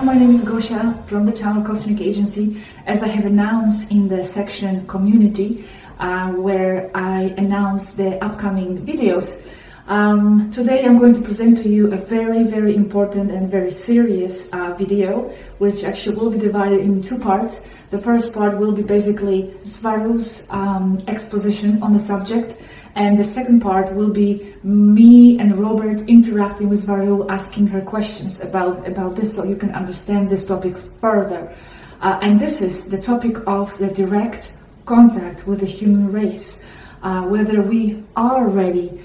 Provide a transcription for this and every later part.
My name is Gosia from the channel Cosmic Agency. As I have announced in the section Community, where I announce the upcoming videos, today I'm going to present to you a very important and very serious video, which actually will be divided in two parts. The first part will be basically Swaruu's exposition on the subject, and the second part will be me and Robert interacting with Swaruu, asking her questions about this, so you can understand this topic further. And this is the topic of the direct contact with the human race, whether we are ready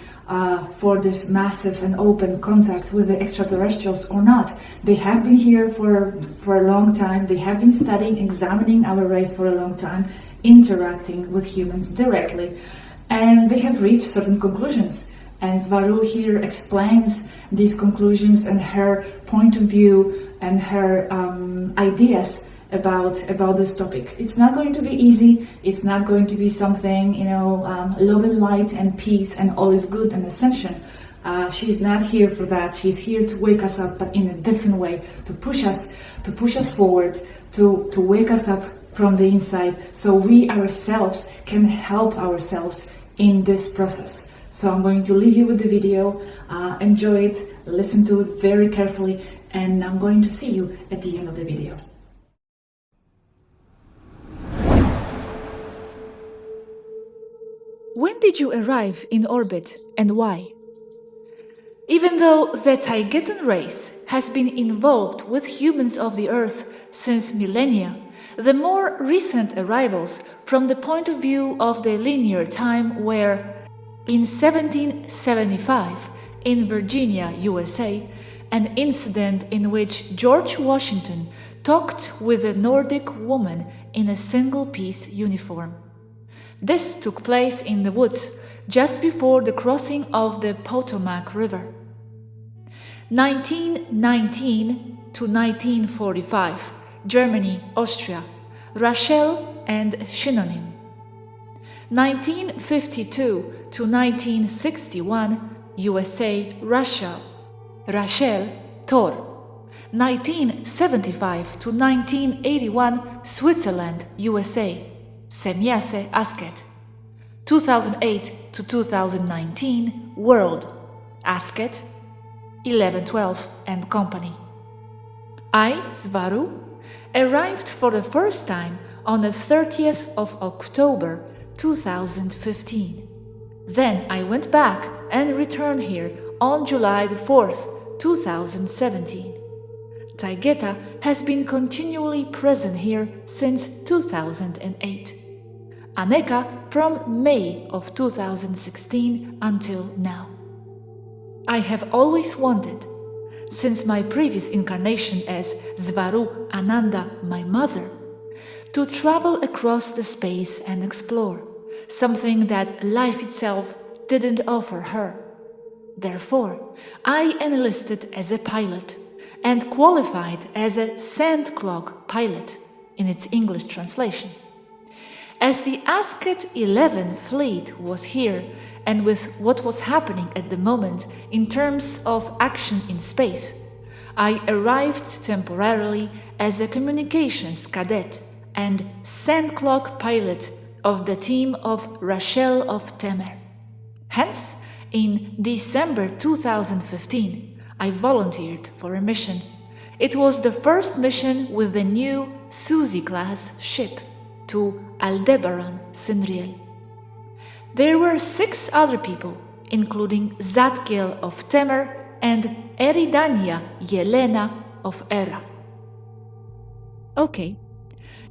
for this massive and open contact with the extraterrestrials or not. They have been here for a long time. They have been studying, examining our race for a long time, interacting with humans directly. And they have reached certain conclusions. And Swaruu here explains these conclusions and her point of view and her ideas about this topic. It's not going to be easy. It's not going to be something, love and light and peace and all is good and ascension. She's not here for that. She's here to wake us up, but in a different way, to push us forward, to wake us up from the inside, so we ourselves can help ourselves in this process. So I'm going to leave you with the video. Enjoy it, listen to it very carefully, and I'm going to see you at the end of the video. When did you arrive in orbit and why? Even though the Taygetan race has been involved with humans of the Earth since millennia, the more recent arrivals from the point of view of the linear time were in 1775 in Virginia, USA, an incident in which George Washington talked with a Nordic woman in a single-piece uniform. This took place in the woods just before the crossing of the Potomac River. 1919 to 1945, Germany, Austria, Rachel and Synonym. 1952 to 1961, USA, Russia, Rachel, Thor. 1975 to 1981, Switzerland, USA, Semyase Asket. 2008 to 2019, World, Asket, 1112 and Company. I, Swaruu, arrived for the first time on the 30th of October 2015. Then I went back and returned here on July the 4th, 2017. Taygeta has been continually present here since 2008. Aneka from May of 2016 until now. I have always wanted, since my previous incarnation as Swaruu Ananda, my mother, to travel across the space and explore, something that life itself didn't offer her. Therefore, I enlisted as a pilot and qualified as a sand clock pilot in its English translation. As the Asket 11 fleet was here, and with what was happening at the moment in terms of action in space, I arrived temporarily as a communications cadet and sand clock pilot of the team of Rachel of Temer. Hence, in December 2015, I volunteered for a mission. It was the first mission with the new Suzy-class ship to Aldebaran, Sinriel. There were 6 other people, including Zadkiel of Temer and Eridania Yelena of Erra. Okay,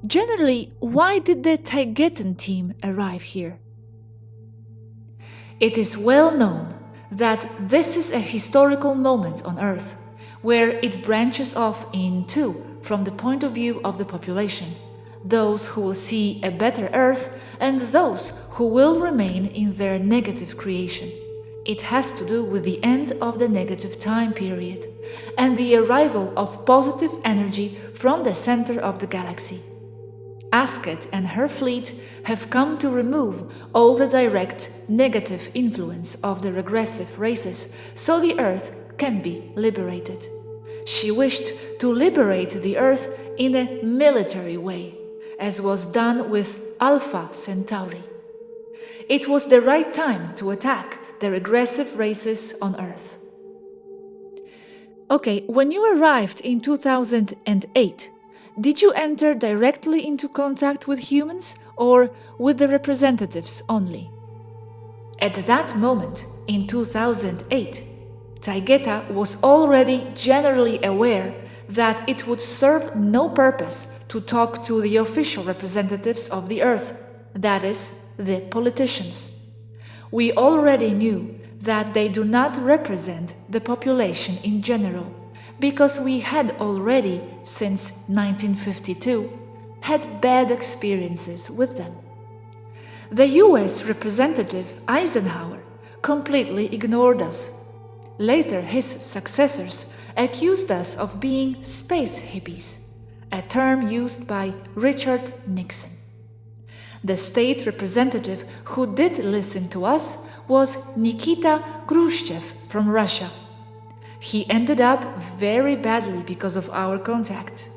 generally, why did the Taygetan team arrive here? It is well known that this is a historical moment on Earth, where it branches off in two from the point of view of the population, those who will see a better Earth and those who will remain in their negative creation. It has to do with the end of the negative time period and the arrival of positive energy from the center of the galaxy. Asket and her fleet have come to remove all the direct negative influence of the regressive races so the Earth can be liberated. She wished to liberate the Earth in a military way, as was done with Alpha Centauri. It was the right time to attack the regressive races on Earth. Okay, when you arrived in 2008, did you enter directly into contact with humans or with the representatives only? At that moment, in 2008, Taygeta was already generally aware that it would serve no purpose to talk to the official representatives of the Earth, that is, the politicians. We already knew that they do not represent the population in general, because we had already, since 1952, had bad experiences with them. The US representative Eisenhower completely ignored us. Later, his successors accused us of being space hippies, a term used by Richard Nixon. The state representative who did listen to us was Nikita Khrushchev from Russia. He ended up very badly because of our contact.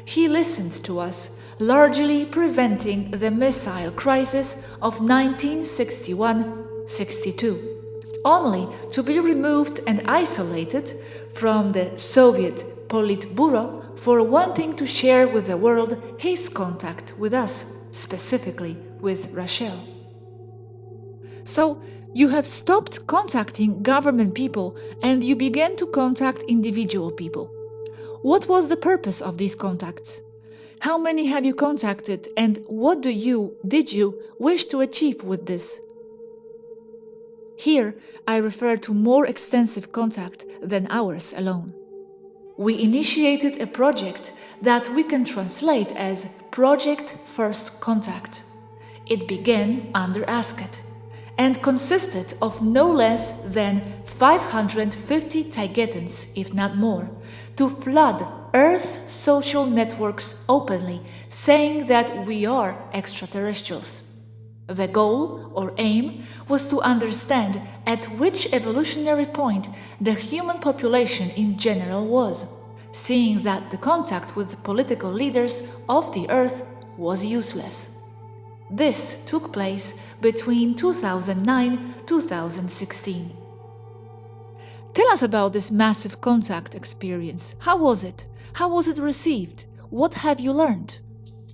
He listened to us, largely preventing the missile crisis of 1961-62, only to be removed and isolated from the Soviet Politburo for wanting to share with the world his contact with us, specifically with Rochelle. So, you have stopped contacting government people and you began to contact individual people. What was the purpose of these contacts? How many have you contacted and what did you wish to achieve with this? Here, I refer to more extensive contact than ours alone. We initiated a project that we can translate as Project First Contact. It began under ASCET and consisted of no less than 550 Taygetans, if not more, to flood Earth's social networks openly, saying that we are extraterrestrials. The goal, or aim, was to understand at which evolutionary point the human population in general was, seeing that the contact with the political leaders of the Earth was useless. This took place between 2009-2016. Tell us about this massive contact experience. How was it? How was it received? What have you learned?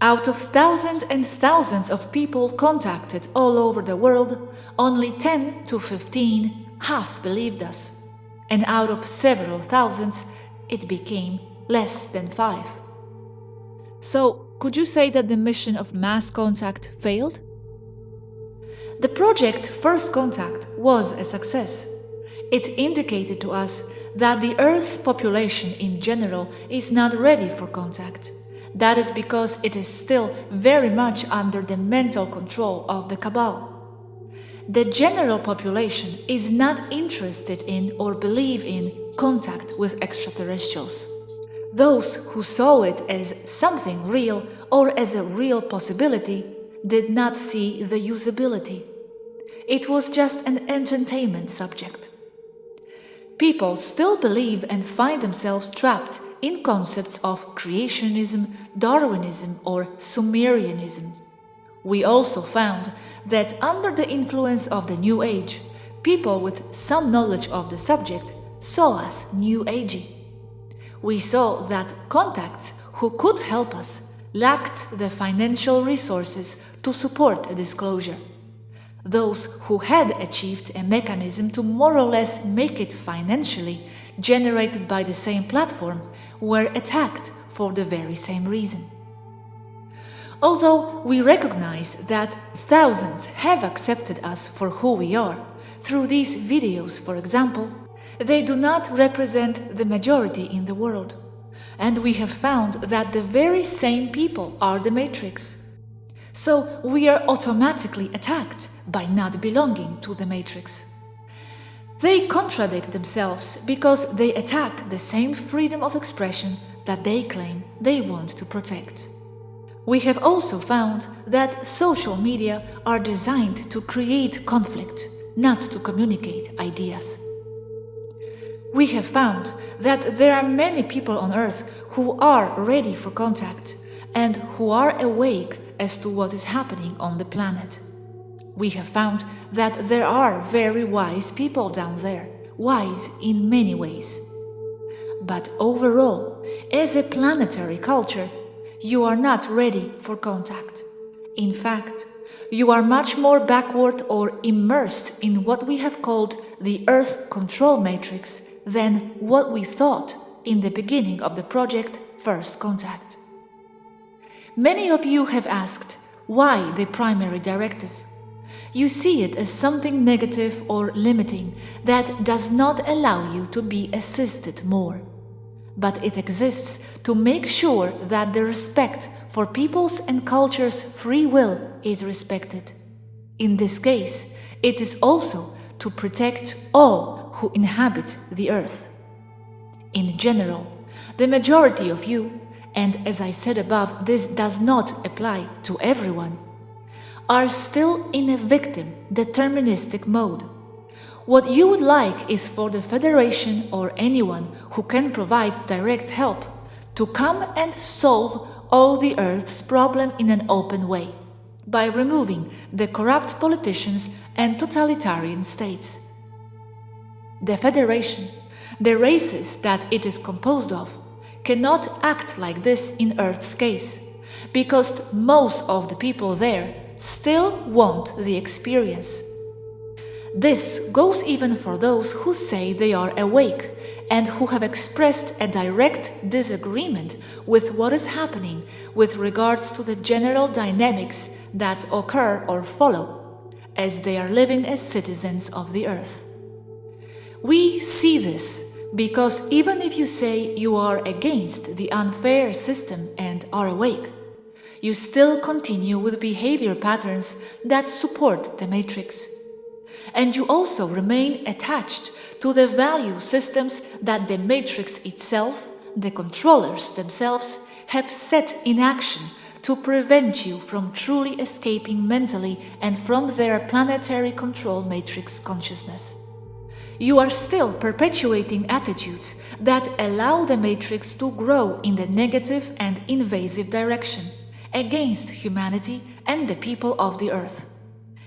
Out of thousands and thousands of people contacted all over the world, only 10 to 15 half believed us. And out of several thousands, it became less than 5. So, could you say that the mission of mass contact failed? The project First Contact was a success. It indicated to us that the Earth's population in general is not ready for contact. That is because it is still very much under the mental control of the cabal. The general population is not interested in or believe in contact with extraterrestrials. Those who saw it as something real or as a real possibility did not see the usability. It was just an entertainment subject. People still believe and find themselves trapped in concepts of creationism, Darwinism, or Sumerianism. We also found that under the influence of the New Age, people with some knowledge of the subject saw us New Agey. We saw that contacts who could help us lacked the financial resources to support a disclosure. Those who had achieved a mechanism to more or less make it financially generated by the same platform were attacked for the very same reason. Although we recognize that thousands have accepted us for who we are, through these videos, for example, they do not represent the majority in the world. And we have found that the very same people are the Matrix. So we are automatically attacked by not belonging to the Matrix. They contradict themselves because they attack the same freedom of expression that they claim they want to protect. We have also found that social media are designed to create conflict, not to communicate ideas. We have found that there are many people on Earth who are ready for contact and who are awake as to what is happening on the planet. We have found that there are very wise people down there, wise in many ways. But overall, as a planetary culture, you are not ready for contact. In fact, you are much more backward or immersed in what we have called the Earth Control Matrix than what we thought in the beginning of the project First Contact. Many of you have asked, why the primary directive? You see it as something negative or limiting that does not allow you to be assisted more. But it exists to make sure that the respect for people's and cultures' free will is respected. In this case, it is also to protect all who inhabit the Earth. In general, the majority of you, and as I said above, this does not apply to everyone, are still in a victim deterministic mode. What you would like is for the Federation or anyone who can provide direct help to come and solve all the Earth's problem in an open way, by removing the corrupt politicians and totalitarian states. The Federation, the races that it is composed of, cannot act like this in Earth's case, because most of the people there still want the experience. This goes even for those who say they are awake and who have expressed a direct disagreement with what is happening with regards to the general dynamics that occur or follow as they are living as citizens of the Earth. We see this because even if you say you are against the unfair system and are awake, you still continue with behavior patterns that support the matrix. And you also remain attached to the value systems that the matrix itself, the controllers themselves, have set in action to prevent you from truly escaping mentally and from their planetary control matrix consciousness. You are still perpetuating attitudes that allow the matrix to grow in the negative and invasive direction against humanity and the people of the Earth.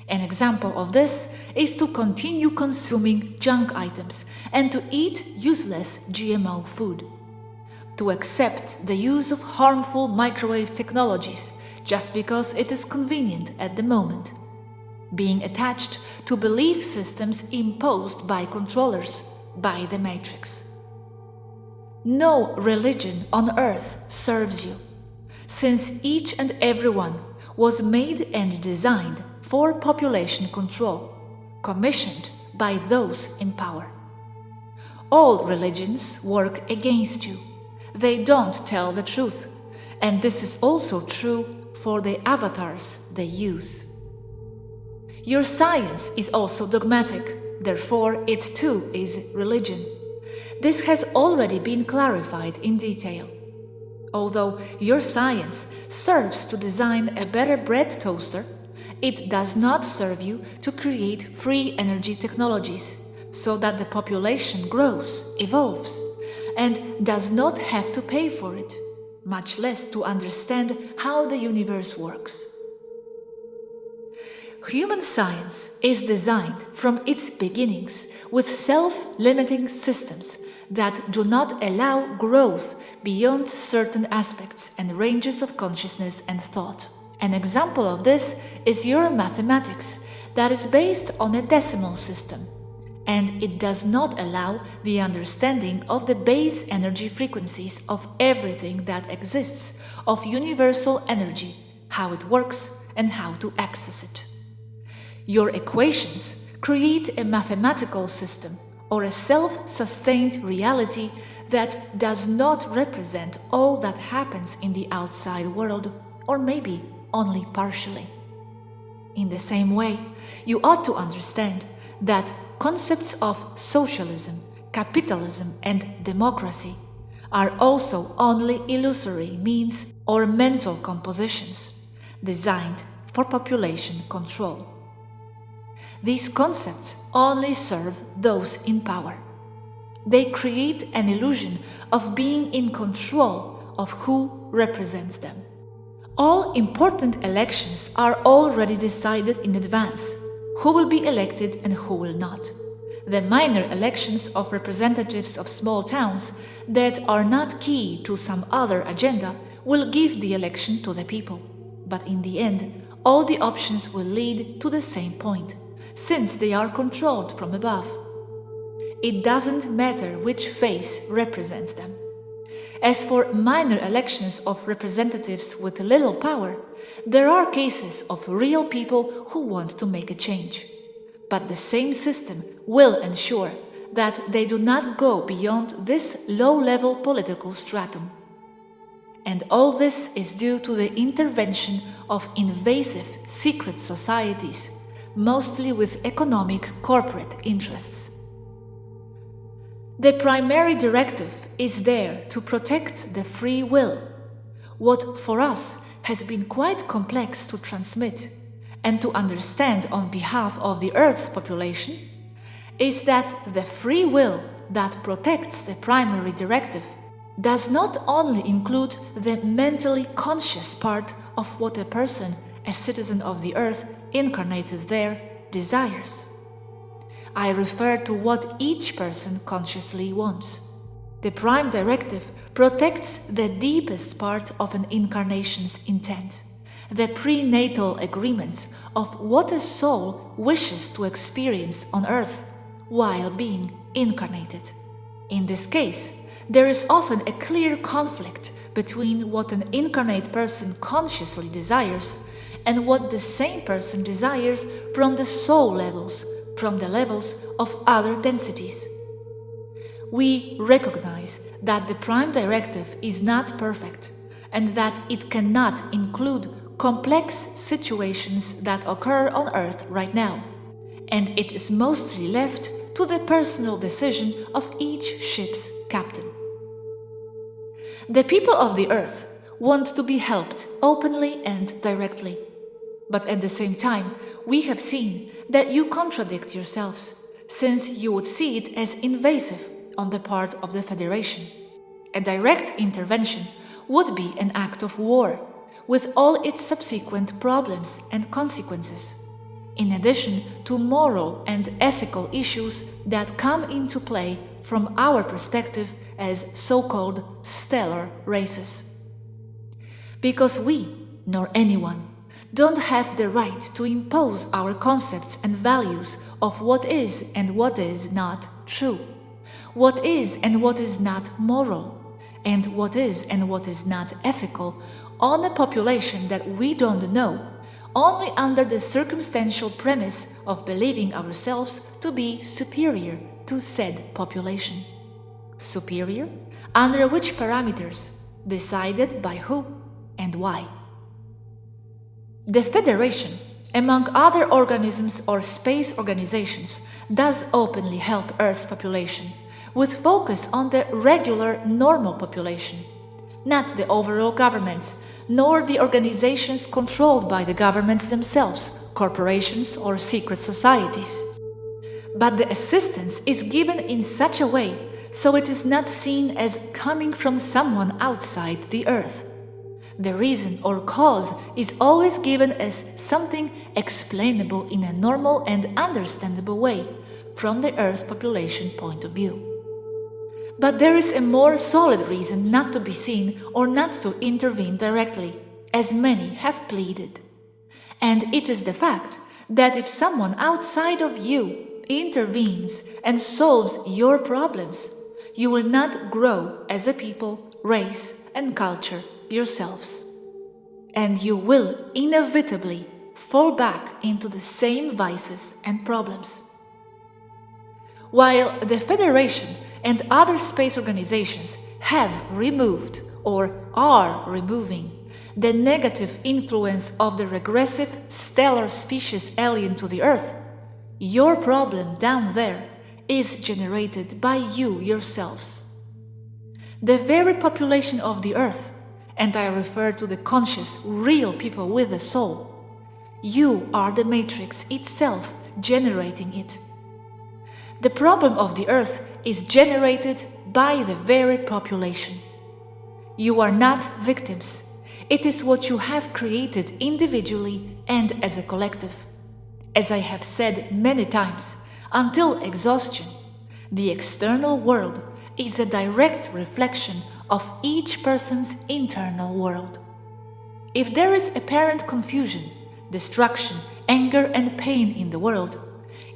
An example of this is to continue consuming junk items and to eat useless GMO food, to accept the use of harmful microwave technologies just because it is convenient at the moment, being attached to belief systems imposed by controllers, by the matrix. No religion on earth serves you, since each and every one was made and designed for population control, commissioned by those in power. All religions work against you. They don't tell the truth, and this is also true for the avatars they use. Your science is also dogmatic, therefore it too is religion. This has already been clarified in detail. Although your science serves to design a better bread toaster, it does not serve you to create free energy technologies, so that the population grows, evolves, and does not have to pay for it, much less to understand how the universe works. Human science is designed from its beginnings with self-limiting systems that do not allow growth beyond certain aspects and ranges of consciousness and thought. An example of this is your mathematics that is based on a decimal system, and it does not allow the understanding of the base energy frequencies of everything that exists, of universal energy, how it works and how to access it. Your equations create a mathematical system or a self-sustained reality that does not represent all that happens in the outside world, or maybe only partially. In the same way, you ought to understand that concepts of socialism, capitalism, and democracy are also only illusory means or mental compositions designed for population control. These concepts only serve those in power. They create an illusion of being in control of who represents them. All important elections are already decided in advance, who will be elected and who will not. The minor elections of representatives of small towns that are not key to some other agenda will give the election to the people. But in the end, all the options will lead to the same point, since they are controlled from above. It doesn't matter which face represents them. As for minor elections of representatives with little power, there are cases of real people who want to make a change. But the same system will ensure that they do not go beyond this low-level political stratum. And all this is due to the intervention of invasive secret societies, mostly with economic corporate interests. The primary directive is there to protect the free will, what for us has been quite complex to transmit and to understand on behalf of the Earth's population, is that the free will that protects the primary directive does not only include the mentally conscious part of what a person, a citizen of the Earth incarnated there, desires. I refer to what each person consciously wants. The prime directive protects the deepest part of an incarnation's intent, the prenatal agreements of what a soul wishes to experience on Earth while being incarnated. In this case, there is often a clear conflict between what an incarnate person consciously desires and what the same person desires from the soul levels, from the levels of other densities. We recognize that the prime directive is not perfect and that it cannot include complex situations that occur on Earth right now, and it is mostly left to the personal decision of each ship's captain. The people of the Earth want to be helped openly and directly, but at the same time, we have seen that you contradict yourselves, since you would see it as invasive on the part of the Federation. A direct intervention would be an act of war, with all its subsequent problems and consequences, in addition to moral and ethical issues that come into play from our perspective as so-called stellar races. Because we, nor anyone, don't have the right to impose our concepts and values of what is and what is not true, what is and what is not moral, and what is and what is not ethical on a population that we don't know, only under the circumstantial premise of believing ourselves to be superior to said population. Superior? Under which parameters? Decided by who and why? The Federation, among other organisms or space organizations, does openly help Earth's population, with focus on the regular, normal population, not the overall governments, nor the organizations controlled by the governments themselves, corporations or secret societies. But the assistance is given in such a way so it is not seen as coming from someone outside the Earth. The reason or cause is always given as something explainable in a normal and understandable way from the Earth's population point of view. But there is a more solid reason not to be seen or not to intervene directly, as many have pleaded. And it is the fact that if someone outside of you intervenes and solves your problems, you will not grow as a people, race, and culture yourselves. And you will inevitably fall back into the same vices and problems. While the Federation and other space organizations have removed or are removing the negative influence of the regressive stellar species alien to the Earth, your problem down there is generated by you yourselves. The very population of the Earth, and I refer to the conscious, real people with a soul, you are the matrix itself generating it. The problem of the Earth is generated by the very population. You are not victims. It is what you have created individually and as a collective. As I have said many times, until exhaustion, the external world is a direct reflection of each person's internal world. If there is apparent confusion, destruction, anger and pain in the world,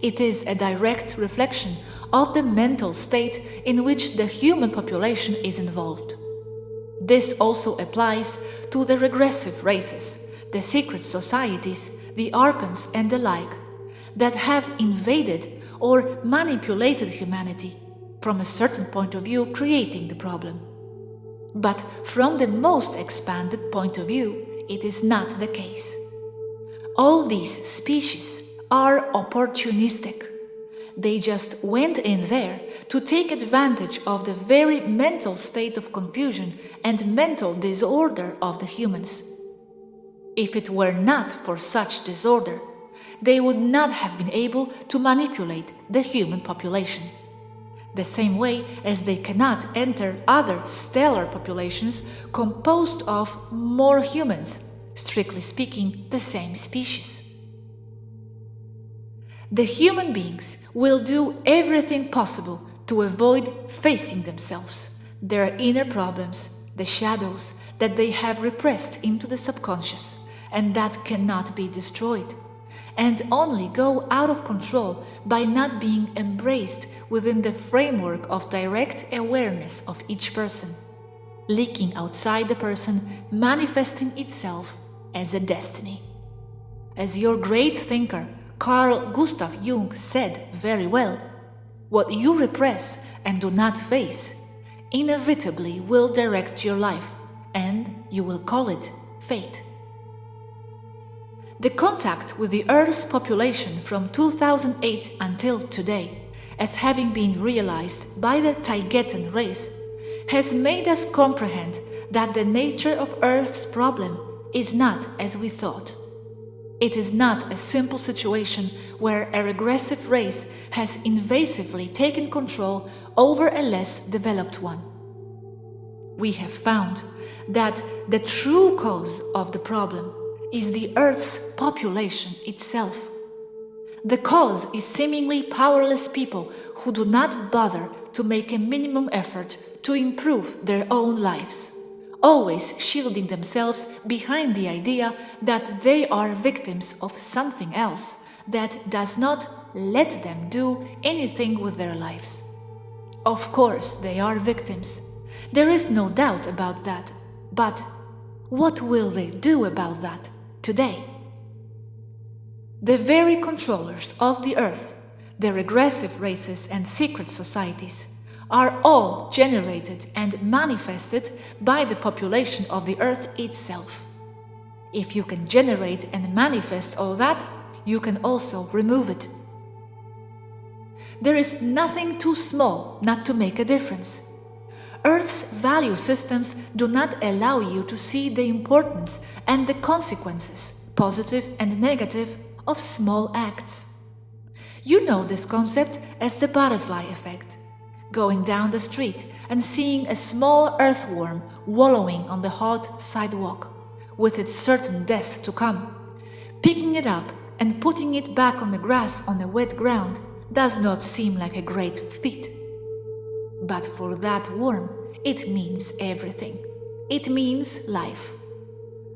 it is a direct reflection of the mental state in which the human population is involved. This also applies to the regressive races, the secret societies, the archons and the like, that have invaded or manipulated humanity, from a certain point of view creating the problem. But from the most expanded point of view, it is not the case. All these species are opportunistic. They just went in there to take advantage of the very mental state of confusion and mental disorder of the humans. If it were not for such disorder, they would not have been able to manipulate the human population. The same way as they cannot enter other stellar populations composed of more humans, strictly speaking, the same species. The human beings will do everything possible to avoid facing themselves, their inner problems, the shadows that they have repressed into the subconscious and that cannot be destroyed, and only go out of control by not being embraced within the framework of direct awareness of each person, leaking outside the person, manifesting itself as a destiny. As your great thinker Carl Gustav Jung said very well, what you repress and do not face inevitably will direct your life, and you will call it fate. The contact with the Earth's population from 2008 until today, as having been realized by the Taygetan race, has made us comprehend that the nature of Earth's problem is not as we thought. It is not a simple situation where a regressive race has invasively taken control over a less developed one. We have found that the true cause of the problem is the Earth's population itself. The cause is seemingly powerless people who do not bother to make a minimum effort to improve their own lives, always shielding themselves behind the idea that they are victims of something else that does not let them do anything with their lives. Of course, they are victims. There is no doubt about that. But what will they do about that today? The very controllers of the Earth, the regressive races and secret societies, are all generated and manifested by the population of the Earth itself. If you can generate and manifest all that, you can also remove it. There is nothing too small not to make a difference. Earth's value systems do not allow you to see the importance and the consequences, positive and negative, of small acts. You know this concept as the butterfly effect. Going down the street and seeing a small earthworm wallowing on the hot sidewalk, with its certain death to come, picking it up and putting it back on the grass on the wet ground does not seem like a great feat. But for that worm, it means everything. It means life.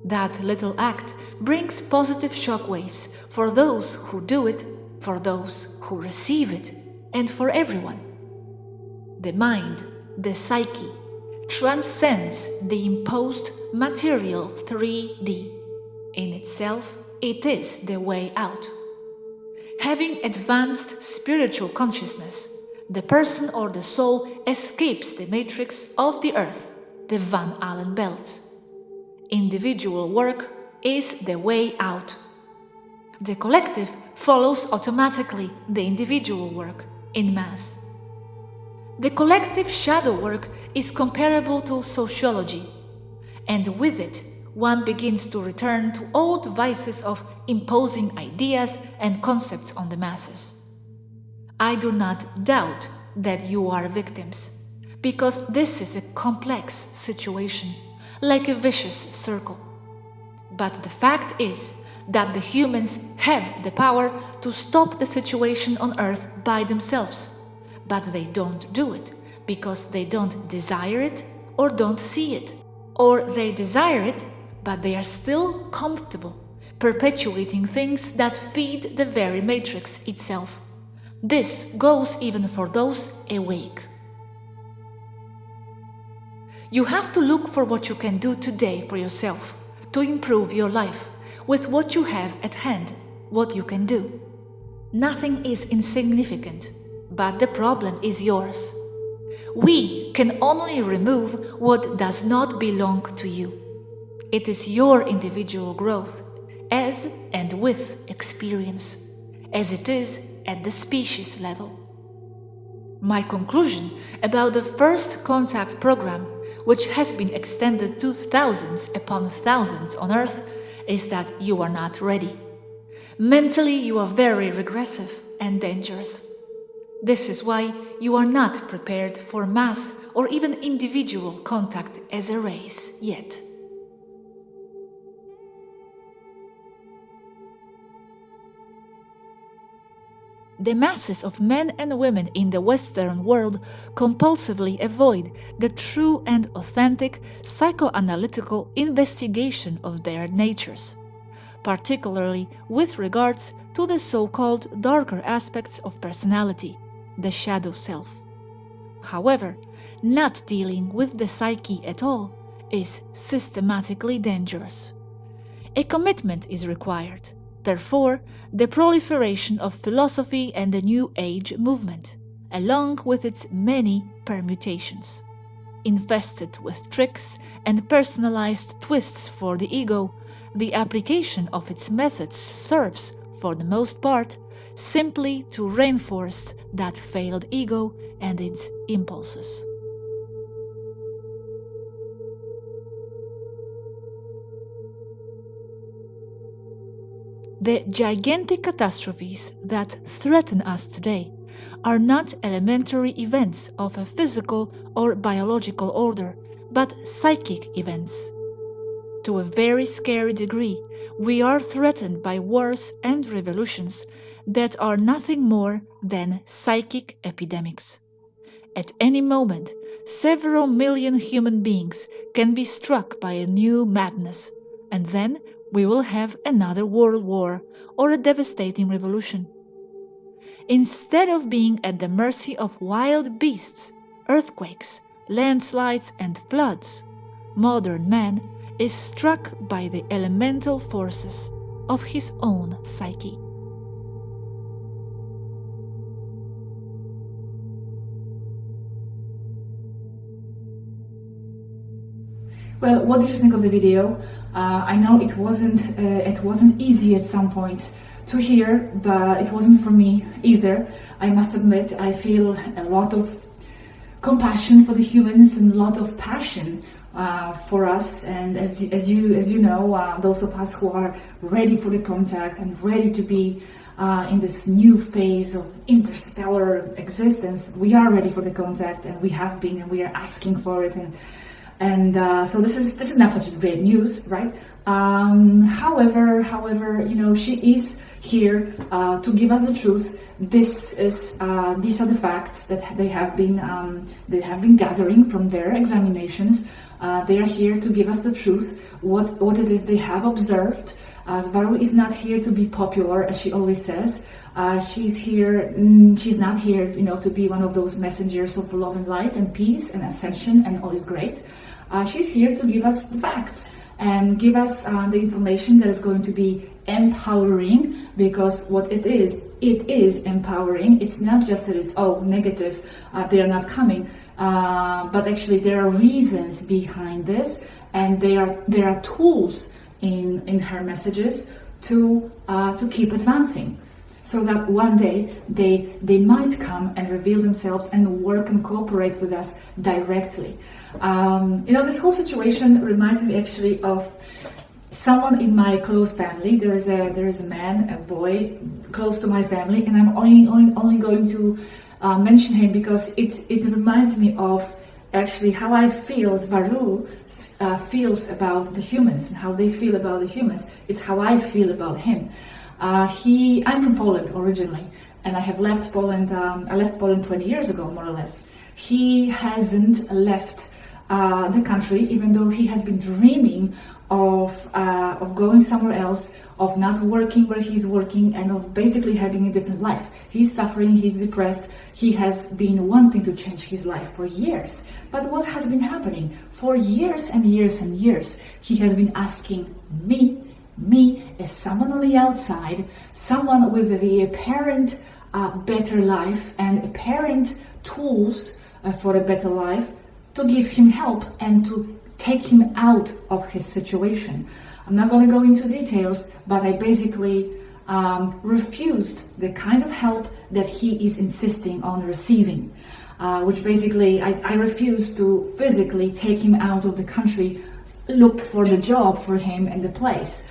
That little act brings positive shockwaves for those who do it, for those who receive it, and for everyone. The mind, the psyche, transcends the imposed material 3D. In itself, it is the way out. Having advanced spiritual consciousness, the person or the soul escapes the matrix of the Earth, the Van Allen belt. Individual work is the way out. The collective follows automatically the individual work in mass. The collective shadow work is comparable to sociology, and with it, one begins to return to old vices of imposing ideas and concepts on the masses. I do not doubt that you are victims, because this is a complex situation, like a vicious circle. But the fact is that the humans have the power to stop the situation on Earth by themselves, but they don't do it because they don't desire it or don't see it, or they desire it but they are still comfortable, perpetuating things that feed the very matrix itself. This goes even for those awake. You have to look for what you can do today for yourself to improve your life with what you have at hand, what you can do. Nothing is insignificant, but the problem is yours. We can only remove what does not belong to you. It is your individual growth, as and with experience, as it is at the species level. My conclusion about the First Contact program, which has been extended to thousands upon thousands on Earth, is that you are not ready. Mentally, you are very regressive and dangerous. This is why you are not prepared for mass or even individual contact as a race yet. The masses of men and women in the Western world compulsively avoid the true and authentic psychoanalytical investigation of their natures, particularly with regards to the so-called darker aspects of personality, the shadow self. However, not dealing with the psyche at all is systematically dangerous. A commitment is required. Therefore, the proliferation of philosophy and the New Age movement, along with its many permutations. Infested with tricks and personalized twists for the ego, the application of its methods serves, for the most part, simply to reinforce that failed ego and its impulses. The gigantic catastrophes that threaten us today are not elementary events of a physical or biological order, but psychic events. To a very scary degree, we are threatened by wars and revolutions that are nothing more than psychic epidemics. At any moment, several million human beings can be struck by a new madness, and then we will have another world war or a devastating revolution. Instead of being at the mercy of wild beasts, earthquakes, landslides and floods, modern man is struck by the elemental forces of his own psyche. Well, what did you think of the video? I know it wasn't easy at some point to hear, but it wasn't for me either. I must admit, I feel a lot of compassion for the humans and a lot of passion for us. And as you know, those of us who are ready for the contact and ready to be in this new phase of interstellar existence, we are ready for the contact, and we have been, and we are asking for it. And so this is not such great news, right? However, you know, she is here to give us the truth. These are the facts that they have been gathering from their examinations. They are here to give us the truth, what it is they have observed. Swaruu is not here to be popular, as she always says. She's not here, you know, to be one of those messengers of love and light and peace and ascension and all is great. She's here to give us the facts and give us the information that is going to be empowering, because what it is empowering. It's not just that it's negative, they are not coming, but actually there are reasons behind this, and there are tools in her messages to keep advancing, so that one day they might come and reveal themselves and work and cooperate with us directly. You know, this whole situation reminds me actually of someone in my close family. There is a man, a boy close to my family, and I'm only going to mention him because it reminds me of actually how I feel Swaruu feels about the humans and how they feel about the humans. It's how I feel about him. I'm from Poland originally, and I have left Poland. I left Poland 20 years ago, more or less. He hasn't left the country, even though he has been dreaming of going somewhere else, of not working where he's working, and of basically having a different life. He's suffering, he's depressed, he has been wanting to change his life for years. But what has been happening? For years and years and years, he has been asking me as someone on the outside, someone with the apparent better life and apparent tools for a better life, to give him help and to take him out of his situation. I'm not going to go into details, but I basically refused the kind of help that he is insisting on receiving, which basically I refused to physically take him out of the country, look for the job for him and the place,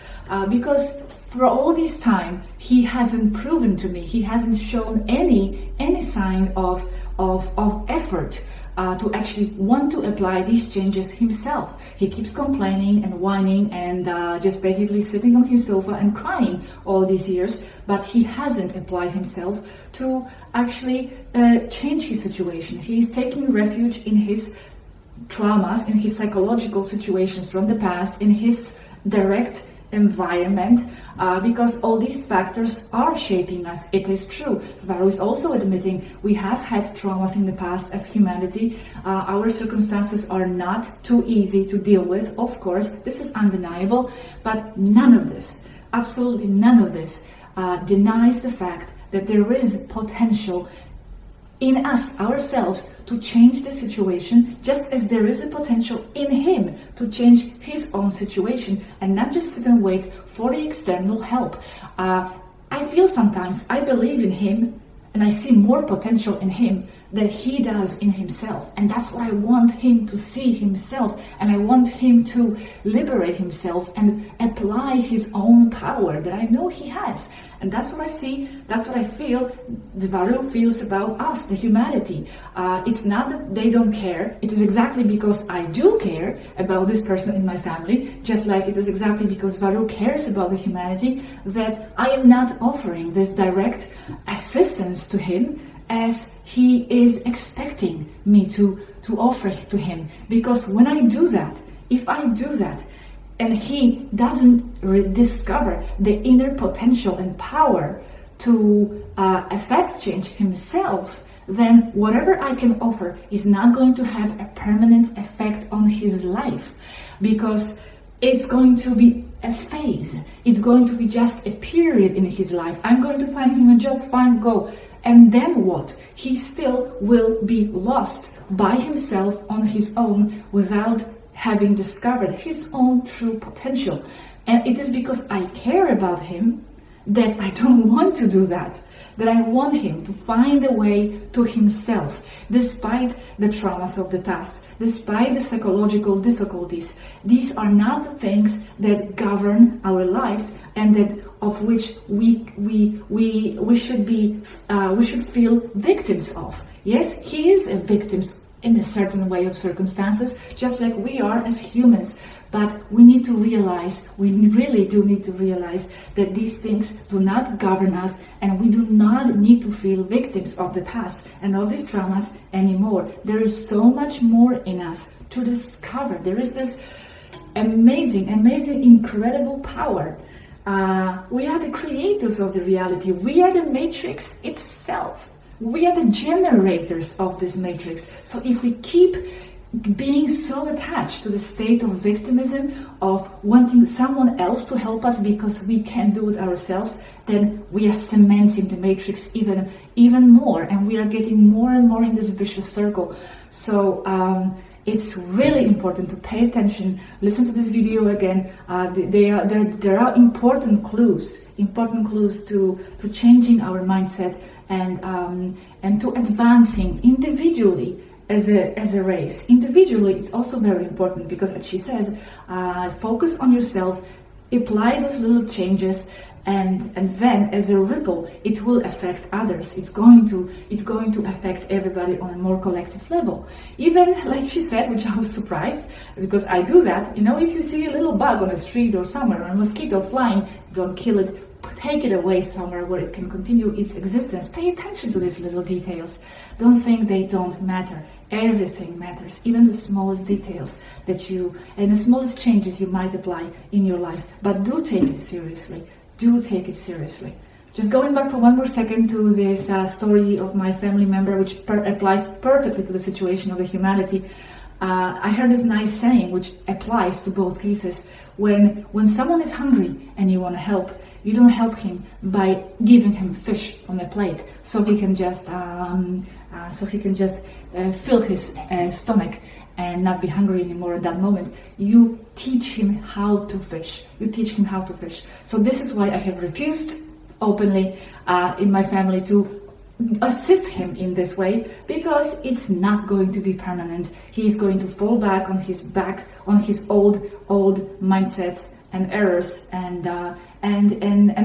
because for all this time he hasn't proven to me, he hasn't shown any sign of effort to actually want to apply these changes himself. He keeps complaining and whining and just basically sitting on his sofa and crying all these years, but he hasn't applied himself to actually change his situation. He is taking refuge in his traumas, in his psychological situations from the past, in his direct environment, because all these factors are shaping us. It is true. Swaruu is also admitting we have had traumas in the past as humanity. Our circumstances are not too easy to deal with, of course, this is undeniable, but none of this, absolutely none of this, denies the fact that there is potential in us, ourselves, to change the situation, just as there is a potential in him to change his own situation and not just sit and wait for the external help. I feel sometimes I believe in him and I see more potential in him than he does in himself. And that's what I want him to see himself, and I want him to liberate himself and apply his own power that I know he has. And that's what I see, that's what I feel Swaruu feels about us, the humanity. It's not that they don't care, it is exactly because I do care about this person in my family, just like it is exactly because Swaruu cares about the humanity that I am not offering this direct assistance to him as he is expecting me to offer to him. Because when I do that, if I do that, and he doesn't discover the inner potential and power to affect change himself, then whatever I can offer is not going to have a permanent effect on his life, because it's going to be a phase. It's going to be just a period in his life. I'm going to find him a job, fine, go. And then what? He still will be lost by himself on his own without having discovered his own true potential. And it is because I care about him that I don't want to do that, that I want him to find a way to himself, despite the traumas of the past, despite the psychological difficulties. These are not the things that govern our lives and that of which we should feel victims of. Yes, he is a victim in a certain way of circumstances, just like we are as humans. But we need to realize, we really do need to realize that these things do not govern us, and we do not need to feel victims of the past and of these traumas anymore. There is so much more in us to discover. There is this amazing, incredible power. We are the creators of the reality. We are the matrix itself. We are the generators of this matrix. So if we keep being so attached to the state of victimism, of wanting someone else to help us because we can't do it ourselves, then we are cementing the matrix even more, and we are getting more and more in this vicious circle. So it's really important to pay attention. Listen to this video again. There are important clues to changing our mindset and to advancing individually as a race. Individually, it's also very important because, as she says, focus on yourself, apply those little changes, and then as a ripple it will affect others. It's going to affect everybody on a more collective level. Even like she said, which I was surprised, because I do that, you know, if you see a little bug on the street or somewhere, or a mosquito flying, don't kill it, take it away somewhere where it can continue its existence. Pay attention to these little details. Don't think they don't matter. Everything matters, even the smallest details and the smallest changes you might apply in your life. But do take it seriously. Do take it seriously. Just going back for one more second to this story of my family member, which applies perfectly to the situation of the humanity. I heard this nice saying, which applies to both cases. When someone is hungry and you want to help, you don't help him by giving him fish on a plate so he can just fill his stomach and not be hungry anymore at that moment. You teach him how to fish. So this is why I have refused openly in my family to assist him in this way, because it's not going to be permanent. He's going to fall back on his old mindsets and errors, and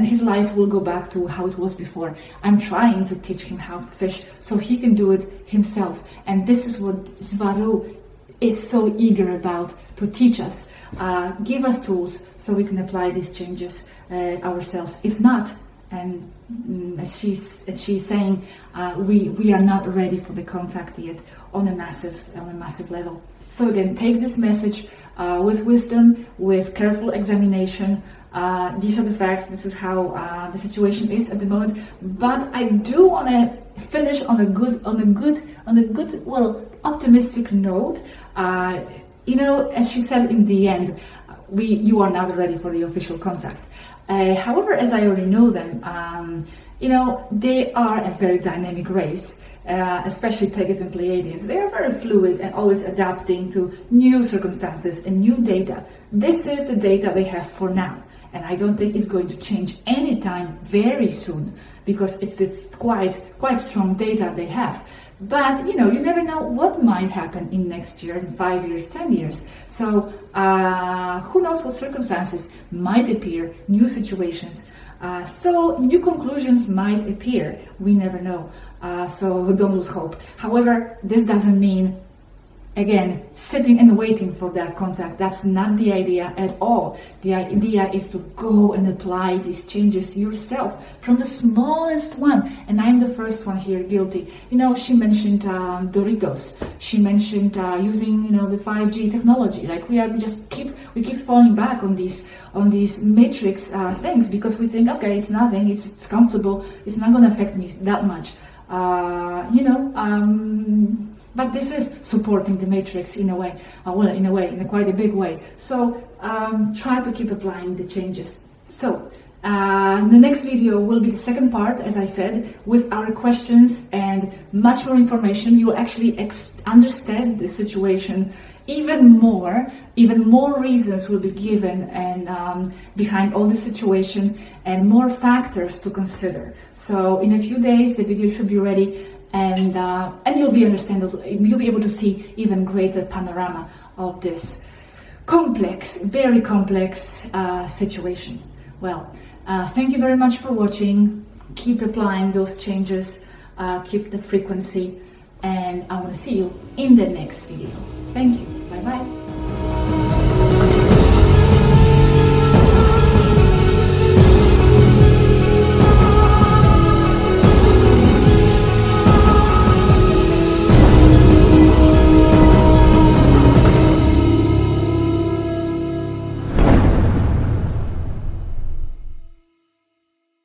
his life will go back to how it was before. I'm trying to teach him how to fish so he can do it himself, and this is what Swaruu is so eager about, to teach us, give us tools so we can apply these changes ourselves. If not, and as she's saying, we are not ready for the contact yet on a massive level. So again, take this message with wisdom, with careful examination. These are the facts. This is how the situation is at the moment. But I do want to finish on a good, well, optimistic note. You know, as she said in the end, you are not ready for the official contact. However, as I already know them, you know, they are a very dynamic race, especially Taygeta and Pleiadians. They are very fluid and always adapting to new circumstances and new data. This is the data they have for now, and I don't think it's going to change anytime very soon, because it's quite strong data they have. But you know, you never know what might happen in next year, in 5 years, 10 years. So who knows what circumstances might appear, new situations. So new conclusions might appear. We never know. So don't lose hope. However, this doesn't mean, again, sitting and waiting for that contact. That's not the idea at all. The idea is to go and apply these changes yourself, from the smallest one. And I'm the first one here guilty. You know, she mentioned Doritos. She mentioned using, you know, the 5G technology. Like we keep falling back on these matrix things, because we think, okay, it's nothing. It's comfortable. It's not going to affect me that much. But this is supporting the matrix in quite a big way. So try to keep applying the changes. So the next video will be the second part, as I said, with our questions and much more information. You will actually understand the situation even more. Even more reasons will be given and behind all the situation, and more factors to consider. So in a few days the video should be ready, and you'll be able to see even greater panorama of this complex, very complex situation. Well, thank you very much for watching. Keep applying those changes, keep the frequency, and I want to see you in the next video. Thank you. Bye bye.